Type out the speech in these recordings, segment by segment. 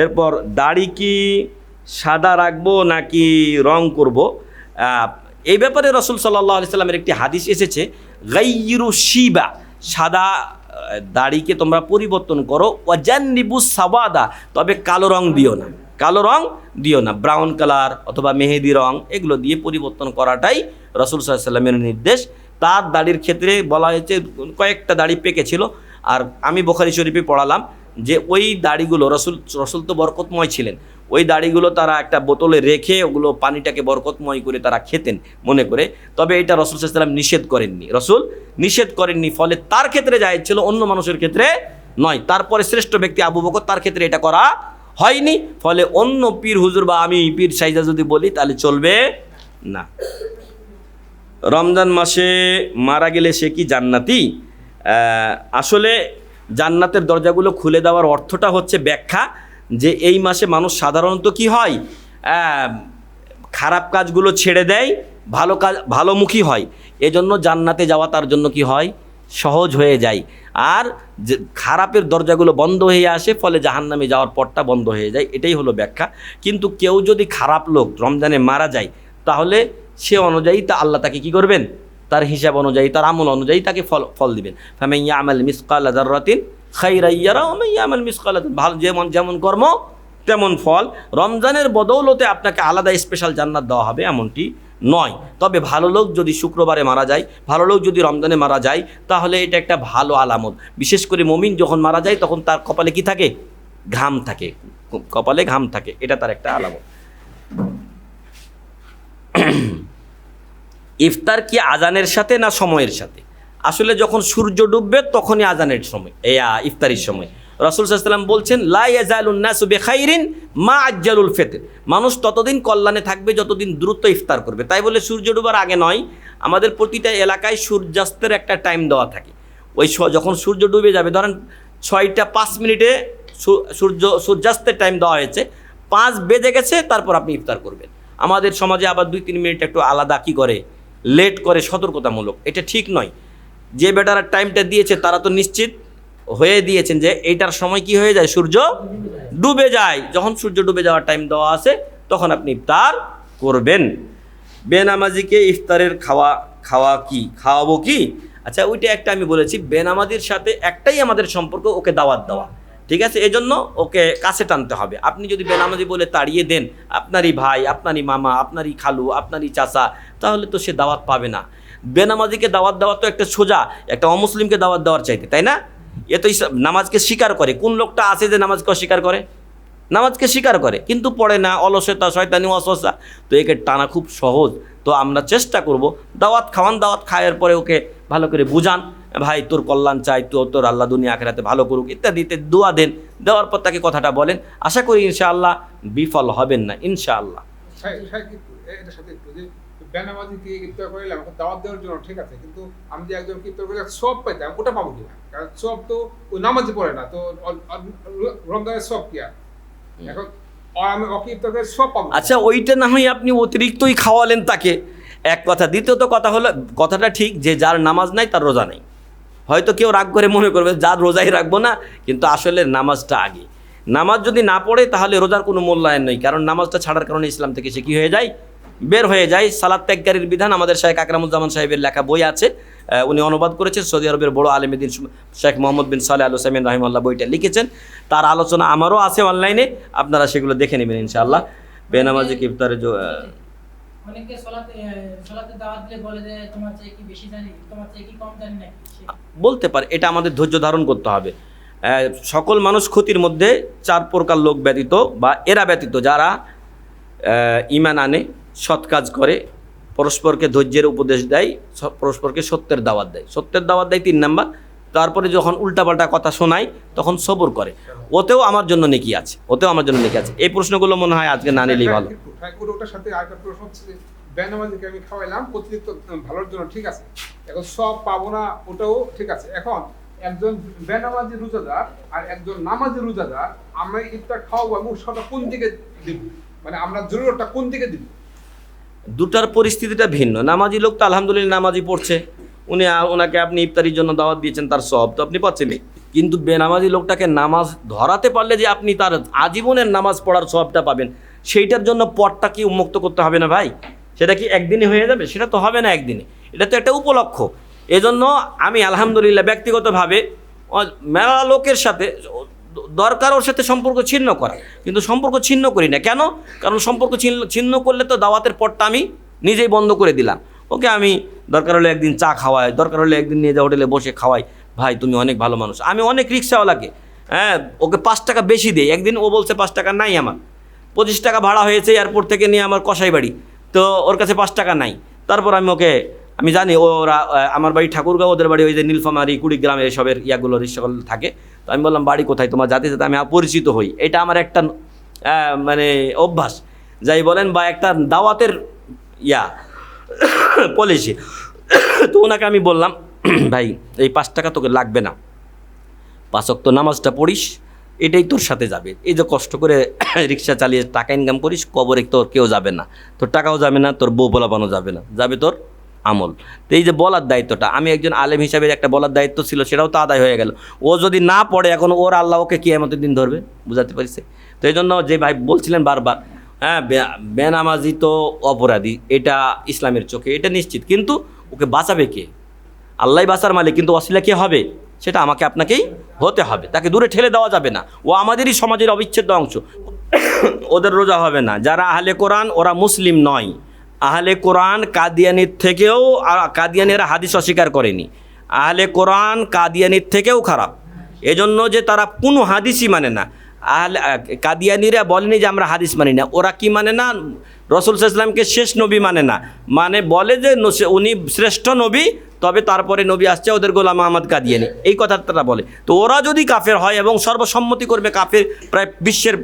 এরপর দাড়ি কি সাদা রাখবো নাকি রং করব, এই ব্যাপারে রসুল সাল্লাল্লাহু আলাইহি সাল্লামের একটি হাদিস এসেছে, গাইয়িরু শিবা, সাদা দাড়িকে তোমরা পরিবর্তন করো, ওয়াজান্নিবু সাওয়াদা, তবে কালো রং দিও না, কালো রং দিও না, ব্রাউন কালার অথবা মেহেদি রং এগুলো দিয়ে পরিবর্তন করাটাই রসুল সাল্লাল্লাহু আলাইহি সাল্লামের নির্দেশ। তার দাড়ির ক্ষেত্রে বলা হয়েছে কয়েকটা দাড়ি পেকেছিল, আর আমি বুখারী শরীফে পড়ালাম যে ওই দাড়িগুলো রসুল তো বরকতময় ছিলেন, ওই দাড়িগুলো তারা একটা বোতলে রেখে ওগুলো পানিটাকে বরকতময় করে তারা খেতেন মনে করে। তবে এটা রসুল সাল্লাল্লাহু আলাইহি সাল্লাম নিষেধ করেননি, রসুল নিষেধ করেননি, ফলে তার ক্ষেত্রে জায়েজ ছিল, অন্য মানুষের ক্ষেত্রে নয়। তারপরে শ্রেষ্ঠ ব্যক্তি আবু বকর, তার ক্ষেত্রে এটা করা হয়নি, ফলে অন্য পীর হুজুর বা আমি পীর সাইজা যদি বলি তাহলে চলবে না। রমজান মাসে মারা গেলে সে কি জান্নাতি? আসলে জান্নাতের দরজাগুলো খুলে দেওয়ার অর্থটা হচ্ছে ব্যাখ্যা যে এই মাসে মানুষ সাধারণত কি হয়, খারাপ কাজগুলো ছেড়ে দেয়, ভালোমুখী হয়, এজন্য জান্নাতে যাওয়া তার জন্য কি হয়, সহজ হয়ে যায়। আর যে খারাপের দরজাগুলো বন্ধ হয়ে আসে, ফলে জাহান্নামে যাওয়ার পথটা বন্ধ হয়ে যায়, এটাই হলো ব্যাখ্যা। কিন্তু কেউ যদি খারাপ লোক রমজানে মারা যায়, তাহলে সে অনুযায়ী তা আল্লাহ তাকে কি করবেন, তার হিসাব অনুযায়ী, তার আমল অনুযায়ী তাকে ফল দিবেন। ফামান ইয়ামাল মিসকালা যাররাতিন খাইরান ইয়ারা ওয়া মান ইয়ামাল মিসকালা, ভালো যেমন কর্ম তেমন ফল। রমজানের বদৌলতে আপনাকে আলাদা স্পেশাল জান্নাত দেওয়া হবে এমনটি নয়। তবে ভালো লোক যদি শুক্রবারে মারা যায়, ভালো লোক যদি রমজানে মারা যায়, তাহলে এটা একটা ভালো আলামত। বিশেষ করে মুমিন যখন মারা যায় তখন তার কপালে কি থাকে, ঘাম থাকে, কপালে ঘাম থাকে, এটা তার একটা আলামত। ইফতার কি আজানের সাথে না সময়ের সাথে? আসলে যখন সূর্য ডুববে তখনই আজানের সময়, ইফতারির সময়। রাসূল সাল্লাল্লাহু আলাইহি ওয়াসাল্লাম বলছেন, লা ইয়াজালুন নাসু বিখাইরিন মা আজ্জালুল ফিতর, মানুষ ততদিন কল্যাণে থাকবে যতদিন দ্রুত ইফতার করবে। তাই বলে সূর্য ডুবার আগে নয়, আমাদের প্রতিটা এলাকায় সূর্যাস্তের একটা টাইম দেওয়া থাকে। ওই যখন সূর্য ডুবে যাবে, ধরেন 6টা 5 মিনিটে সূর্যাস্তের টাইম দেওয়া হয়েছে, 5 বেজে গেছে, তারপর আপনি ইফতার করবেন। আমাদের সমাজে আবার 2-3 মিনিট একটু আলাদা কি করে, লেট করে, সতর্কতামূলক। এটা ঠিক নয়। যে বেটারা টাইমটা দিয়েছে তারা তো নিশ্চিত হয়ে দিয়েছেন যে এইটার সময় কি হয়ে যায়, সূর্য ডুবে যায়। যখন সূর্য ডুবে যাওয়ার টাইম দেওয়া আছে তখন আপনি ইফতার করবেন। বেনামাজিকে ইফতারের খাওয়াবো কি? আচ্ছা, ওইটা একটা আমি বলেছি, বেনামাজির সাথে একটাই আমাদের সম্পর্ক, ওকে দাওয়াত দেওয়া, ঠিক আছে? এজন্য ওকে কাছে টানতে হবে। আপনি যদি বেনামাজি বলে তাড়িয়ে দেন, আপনারই ভাই, আপনারই মামা, আপনারই খালু, আপনারই চাচা, তাহলে তো সে দাওয়াত পাবে না। বেনামাজিকে দাওয়াত দেওয়া তো একটা সোজা একটা অমুসলিমকে দাওয়াত দেওয়ার চাইতে, তাই না? এ তো নামাজকে স্বীকার করে। কোন লোকটা আছে যে নামাজকে অস্বীকার করে? নামাজকে স্বীকার করে কিন্তু পড়ে না, অলসতা, শয়তানি, ওয়াসওয়াসা। তো একে টানা খুব সহজ। তো আমরা চেষ্টা করব দাওয়াত খাওয়ান, দাওয়াত খাওয়ার পরে ওকে ভালো করে বুঝান, ভাই তোর কল্যাণ চাই, তোর আল্লাহ দুনিয়া আখিরাতে ভালো করুক ইত্যাদিতে দোয়া দেন। দেওয়ার পর তাকে কথাটা বলেন, আশা করি ইনশাআল্লাহ বিফল হবেন না ইনশাআল্লাহ। বেনামাজিকে ইফতার করাইলাম দাওয়াত দেওয়ার জন্য, ঠিক আছে, কিন্তু আমি যে একজন ইফতার করলে সব পাইতাম, ওটা পাবো কিনা? কারণ সব তো ওই নামাজে পড়ে না, তো রমজানের সব কি আর এখন আমি ওকে ইফতার করে সব পাবো? আচ্ছা, ওইটা না হয় আপনি অতিরিক্তই খাওয়ালেন তাকে, এক কথা। দ্বিতীয়ত কথা হলো, কথাটা ঠিক যে যার নামাজ নাই তার রোজা নেই। হয়তো কেউ রাগ করে মনে করবে যার রোজাই রাখবো না, কিন্তু আসলে নামাজটা আগে। নামাজ যদি না পড়ে তাহলে রোজার কোনো মূল্যায়ন নেই, কারণ নামাজটা ছাড়ার কারণে ইসলাম থেকে সে কী হয়ে যায়, বের হয়ে যায়। সালাত ত্যাগকারীর বিধান আমাদের শেখ আকরামুজ্জামান সাহেবের লেখা বই আছে, উনি অনুবাদ করেছেন, সৌদি আরবের বড় আলেমদ্দিন শেখ মোহাম্মদ বিন সালেহ আল উসাইমিন রাহিমাহুল্লাহ বইটা লিখেছেন। তার আলোচনা আমারও আছে অনলাইনে, আপনারা সেগুলো দেখে নেবেন ইনশাআল্লাহ। বেনামাজিকে ইফতারে অনেকে সালাতে দাওয়াত দিলে বলে যে তোমার চেয়ে কি বেশি জানি, তোমার চেয়ে কি কম জানি নাকি, বলতে পারে। এটা আমাদের ধৈর্য ধারণ করতে হবে। সকল মানুষ ক্ষতির মধ্যে 4 প্রকার লোক ব্যতীত বা এরা ব্যতীত যারা ঈমান আনে, সৎ কাজ করে, পরস্পরকে ধৈর্যের উপদেশ দেয়, পরস্পরকে সত্যের দাওয়াত দেয়। সত্যের দাওয়াত দেয় 3 নাম্বার। তারপরে যখন উল্টাপাল্টা কথা শোনায় তখন সবর করে, ওতেও আমার জন্য নেকি আছে, ওতেও আমার জন্য নেকি আছে। এই প্রশ্নগুলো মনে হয় আজকে না নিলেই ভালো। ওটার সাথে আরেকটা প্রশ্ন হচ্ছে, বেনামাজিকে আমি খাওয়াইলাম অতিরিক্ত ভালোর জন্য, ঠিক আছে, এখন সব পাবো না, ওটাও ঠিক আছে। এখন একজন বেনামাজি রোজাদার আর একজন নামাজি রোজাদার, আমরা ইফতার খাওয়াবো এবং সেটা কোন দিকে দিব, মানে আমরা জরুরতটা কোন দিকে দিব? দুটার পরিস্থিতিটা ভিন্ন। নামাজি লোক তো আলহামদুলিল্লাহ নামাজি পড়ছে, ওনাকে আপনি ইফতারির জন্য দাওয়াত দিয়েছেন, তার সব তো আপনি পাচ্ছেন। কিন্তু বেনামাজি লোকটাকে নামাজ ধরাতে পারলে যে আপনি তার আজীবনের নামাজ পড়ার সওয়াবটা পাবেন, সেইটার জন্য পথটা কি উন্মুক্ত করতে হবে না ভাই? সেটা কি একদিনে হয়ে যাবে? সেটা তো হবে না একদিনে, এটা তো একটা উপলক্ষ। এজন্য আমি আলহামদুলিল্লাহ ব্যক্তিগতভাবে মেলা লোকের সাথে দরকার ওর সাথে সম্পর্ক ছিন্ন করা, কিন্তু সম্পর্ক ছিন্ন করি না। কেন? কারণ সম্পর্ক ছিন্ন করলে তো দাওয়াতের পথটা আমি নিজেই বন্ধ করে দিলাম। ওকে আমি দরকার হলে একদিন চা খাওয়াই, দরকার হলে একদিন নিয়ে যা হোটেলে বসে খাওয়াই, ভাই তুমি অনেক ভালো মানুষ। আমি অনেক রিক্সাওয়ালাকে ওকে 5 টাকা বেশি দিই। একদিন ও বলছে 5 টাকা নাই আমার, 25 টাকা ভাড়া হয়েছে এয়ারপোর্ট থেকে নিয়ে আমার কসাই বাড়ি, তো ওর কাছে 5 টাকা নাই। তারপর আমি জানি ওরা আমার বাড়ি ঠাকুরগাঁও, ওদের বাড়ি ওই যে নীলফামারি কুড়িগ্রামে এসবের ইয়াগুলো রিক্সাগুলো থাকে। তো আমি বললাম বাড়ি কোথায় তোমার, যাতে যাতে আমি পরিচিত হই। এটা আমার একটা মানে অভ্যাস যাই বলেন, বা একটা দাওয়াতের পলিসি। তো ওনাকে আমি বললাম ভাই এই 5 টাকা তোকে লাগবে না, 5 ওয়াক্ত নামাজটা পড়িস, এটাই তোর সাথে যাবে। এই যে কষ্ট করে রিক্সা চালিয়ে টাকা ইনকাম করিস, কবরে তোর কেউ যাবে না, তোর টাকাও যাবে না, তোর বউ পোলাপানও যাবে না, যাবে তোর আমল। তো এই যে বলার দায়িত্বটা, আমি একজন আলেম হিসাবে একটা বলার দায়িত্ব ছিল, সেটাও তো আদায় হয়ে গেল। ও যদি না পড়ে এখন ওর আল্লাহ ওকে কিয়ামতের দিন ধরবে, বুঝাতে পারছে? তো এই জন্য যে ভাই বলছিলেন বারবার, বেনামাজি তো অপরাধী, এটা ইসলামের চোখে এটা নিশ্চিত, কিন্তু ওকে বাঁচাবে কে? আল্লাহই বাঁচার মালিক, কিন্তু অসিলা কে হবে? সেটা আমাকে আপনাকেই হতে হবে, তাকে দূরে ঠেলে দেওয়া যাবে না। ও আমাদেরই সমাজের অবিচ্ছেদ্য অংশ। ওদের রোজা হবে না। যারা আহলে কোরআন ওরা মুসলিম নয়। আহলে কোরআন কাদিয়ানির থেকেও, কাদিয়ানিরা হাদিস অস্বীকার করেনি, আহলে কোরআন কাদিয়ানির থেকেও খারাপ। এজন্য যে তারা কোনো হাদিসই মানে না। কাদিয়ানিরা বলেনি যে আমরা হাদিস মানি না, ওরা কি মানে না? রাসূল সাল্লাল্লাহু আলাইহি ওয়াসাল্লামকে শেষ নবী মানে না, মানে বলে যে উনি শ্রেষ্ঠ নবী, তবে তারপরে নবী আসছে ওদের গোলাম আহমদ কাদিয়ানি, এই কথা তারা বলে। তো ওরা যদি কাফের হয় এবং সর্বসম্মতি করবে কাফের, প্রায় বিশ্বের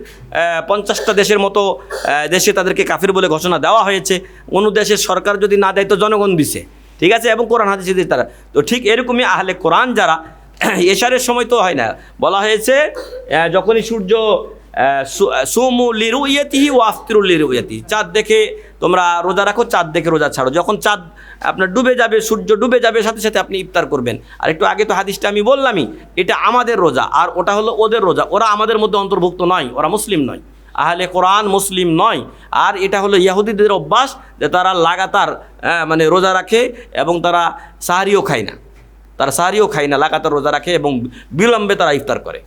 50টা দেশের মতো দেশে তাদেরকে কাফের বলে ঘোষণা দেওয়া হয়েছে। অন্য দেশের সরকার যদি না দেয় তো জনগণ দিছে, ঠিক আছে, এবং কোরআন হাদিসে দিচ্ছে তারা। তো ঠিক এরকমই আহলে কোরআন যারা, এশারের সময় তো হয় না, বলা হয়েছে যখনই সূর্য সুমু লিরুইয়াতিহি ওয়া আফতিরু লিরুইয়াতিহি, চাঁদ দেখে তোমরা রোজা রাখো, চাঁদ দেখে রোজা ছাড়ো। যখন চাঁদ আপনার ডুবে যাবে, সূর্য ডুবে যাবে, সাথে সাথে আপনি ইফতার করবেন। আর একটু আগে তো হাদিসটা আমি বললামই, এটা আমাদের রোজা আর ওটা হলো ওদের রোজা। ওরা আমাদের মধ্যে অন্তর্ভুক্ত নয়, ওরা মুসলিম নয়, আহলে কোরআন মুসলিম নয়। আর এটা হলো ইহুদিদের অভ্যাস, যে তারা লাগাতার মানে রোজা রাখে এবং তারা সাহারিও খায় না, তারা সাহারিও খায় না, লাগাতার রোজা রাখে এবং বিলম্বে তারা ইফতার করে।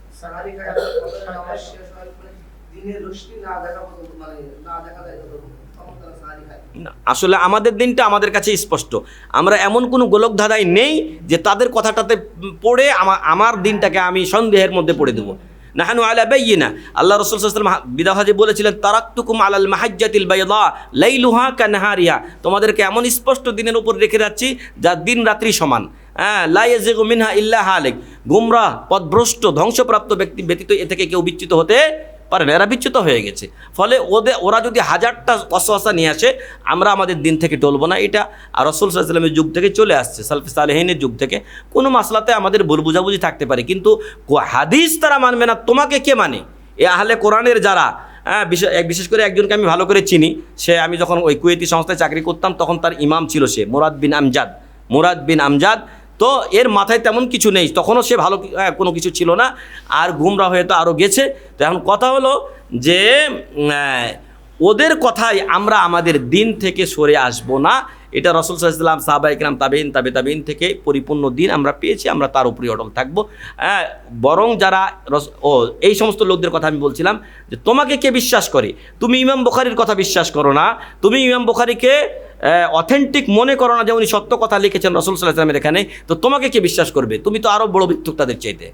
আসলে আমাদের দিনটা আমাদের কাছে স্পষ্ট। আমরা এমন কোনো গোলক ধাঁধায় নেই যে তাদের কথাটাতে পড়ে আমার দিনটাকে আমি সন্দেহের মধ্যে পড়ে দেবো। নাহানু আলা বাইয়িনা, আল্লাহ রাসূল সাল্লাল্লাহু আলাইহি ওয়াসাল্লাম বিদায় হজে বলেছিলেন, তারাকতুকুম আলাল মাহাজ্জাতিল বাইদা লাইলুহা কানাহারিহা, তোমাদেরকে এমন স্পষ্ট দিনের উপর রেখে যাচ্ছি যা দিন রাত্রি সমান। লা ইয়াজিগু মিনহা ইল্লা হালিক, গুমরাহ পথভ্রষ্ট ধ্বংসপ্রাপ্ত ব্যক্তি ব্যতীত এ থেকে কেউ বিচ্যুত হতে পারে না। এরা বিচ্যুত হয়ে গেছে। ফলে ওরা যদি 1000টা ওয়াসওয়াসা নিয়ে আসে, আমরা আমাদের দিন থেকে টলবো না। এটা রাসূল সাল্লাল্লাহু আলাইহি ওয়াসাল্লামের যুগ থেকে চলে আসছে, সালফে সালেহিনের যুগ থেকে। কোনো মাসলাতে আমাদের ভুল বুঝাবুঝি থাকতে পারে, কিন্তু হাদিস তারা মানবে না। তোমাকে কে মানে? এ আহলে কোরআনের যারা, বিশেষ করে একজনকে আমি ভালো করে চিনি। আমি যখন ওই কুয়েতি সংস্থায় চাকরি করতাম তখন তার ইমাম ছিল সে মুরাদ বিন আমজাদ। তো এর মাথায় তেমন কিছু নেই, তখনও সে ভালো কোনো কিছু ছিল না, আর গুমরা হয়ে তো আরও গেছে। তো এখন কথা হলো যে ওদের কথায় আমরা আমাদের দিন থেকে সরে আসব না। এটা রাসূল সাল্লাল্লাহু আলাইহি ওয়াসাল্লাম, সাহাবায়ে কেরাম, তাবেঈন, তাবেঈন থেকে পরিপূর্ণ দিন আমরা পেয়েছি, আমরা তার উপরই অটল থাকবো। বরং যারা এই সমস্ত লোকদের কথা আমি বলছিলাম যে তোমাকে কে বিশ্বাস করে? তুমি ইমাম বুখারীর কথা বিশ্বাস করো না, তুমি ইমাম বুখারীকে অথেন্টিক মনে করো না যে উনি সত্য কথা লিখেছেন রাসূল সাল্লাল্লাহু আলাইহি ওয়াসাল্লামের এখানে, তো তোমাকে কে বিশ্বাস করবে? তুমি তো আরও বড় মিথ্যুক তাদের চাইতে।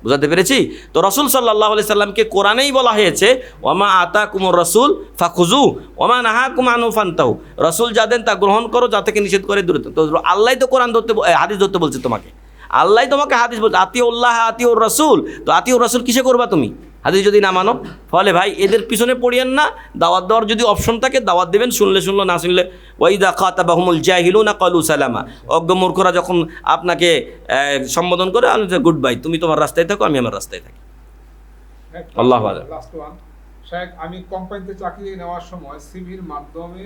বুঝাতে পেরেছি? তো রাসূল সাল্লাল্লাহু আলাইহি সাল্লামকে কোরআনেই বলা হয়েছে, ওয়ামা আতাকুমুর রাসূল ফাখুযু ওয়ামা নাহাকুম আনহু ফান্তাহু, রাসূল যা দেন তা গ্রহণ করো, যা থেকে নিষেধ করে দূরে। তো আল্লাহই তো কোরআন ধরতে, হাদিস ধরতে বলছে তোমাকে। আল্লাহই তোমাকে হাদিস বলছে, আতিউল্লাহ আতিউর রাসূল। তো আতিউর রাসূল কিসে করবা তুমি হাদিস যদি না মানো? ফলে ভাই এদের পিছনে পড়িয়েন না। দাওয়াত দেওয়ার যদি অপশন থাকে দাওয়াত দেবেন, শুনলে শুনলো, না শুনলে ওয়াইদা খাতাবাহুমুল জাহিলুনা ক্বালু সালামা, অজ্ঞ মূর্খরা যখন আপনাকে সম্বোধন করে, গুড বাই, তুমি তোমার রাস্তায় থাকো, আমি আমার রাস্তায় থাকি। আল্লাহু আকবার। লাস্ট ওয়ান, শেখ, আমি কোম্পানিতে চাকরি নেওয়ার সময় সিভির মাধ্যমে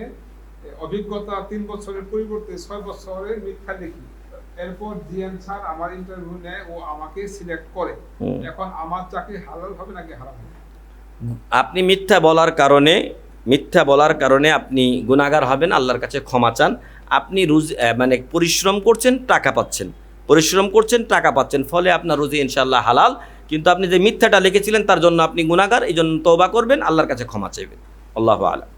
অভিজ্ঞতা 3 বছরের পরিবর্তে 6 বছরের মিথ্যা লিখি, এরপর জিএম স্যার আমার ইন্টারভিউ নেয়, ও আমাকে সিলেক্ট করে। হুম। এখন আমার চাকরি হালাল হবে নাকি হারাম হবে? আপনি মিথ্যা বলার কারণে আপনি গুনাহগার হবেন, আল্লাহর কাছে ক্ষমা চান। আপনি মানে পরিশ্রম করছেন, টাকা পাচ্ছেন, ফলে আপনার রুজি ইনশাআল্লাহ হালাল। কিন্তু আপনি যে মিথ্যাটা লিখেছিলেন তার জন্য আপনি গুনাহগার, এই জন্য তওবা করবেন, আল্লাহর কাছে ক্ষমা চাইবেন। আল্লাহু আ'লাম।